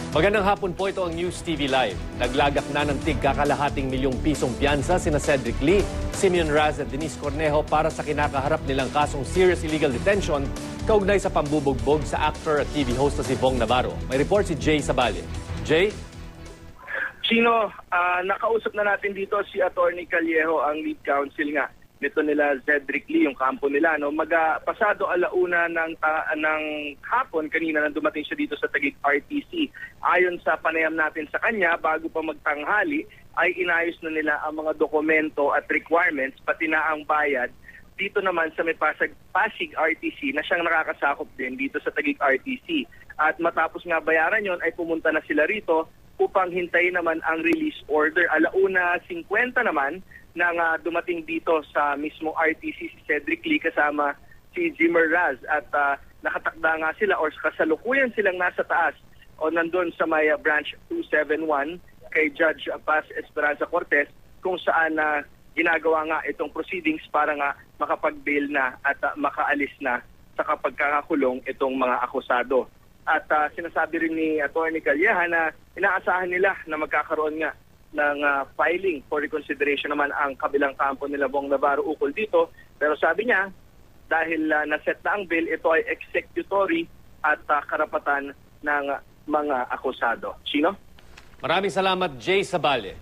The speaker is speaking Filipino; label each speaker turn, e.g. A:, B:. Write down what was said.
A: Magandang hapon po, ito ang News TV Live. Naglagak na ng tig-kakalahating milyong pisong piyansa sina Cedric Lee, Simeon Raz at Denise Cornejo para sa kinakaharap nilang kasong serious illegal detention kaugnay sa pambubugbog sa actor at TV host na si Bong Navarro. May report si Jay Sabale. Jay?
B: Chino, nakausap na natin dito si Attorney Callejo, ang lead counsel nga nito nila Cedric Lee, yung kampo nila. No? Pasado alauna ng hapon, kanina nang dumating siya dito sa Taguig RTC. Ayon sa panayam natin sa kanya, bago pa magtanghali, ay inayos na nila ang mga dokumento at requirements, pati na ang bayad. Dito naman sa may Pasig RTC na siyang nakakasakop din dito sa Taguig RTC. At matapos nga bayaran yon ay pumunta na sila rito upang hintayin naman ang release order. Alauna 50 naman nang dumating dito sa mismo RTC si Cedric Lee kasama si Jimmer Raz at nakatakda nga sila or kasalukuyan silang nasa taas o nandun sa may branch 271 kay Judge Paz Esperanza Cortez kung saan ginagawa nga itong proceedings para nga makapag-bail na at makaalis na sa kapagkakakulong itong mga akusado. At sinasabi rin ni Atty. Callejo na inaasahan nila na magkakaroon nga ng filing for reconsideration naman ang kabilang kampo nila Bong Navarro ukol dito. Pero sabi niya, dahil naset na ang bill, ito ay executory at karapatan ng mga akusado. Sino?
A: Maraming salamat, Jay Sabale.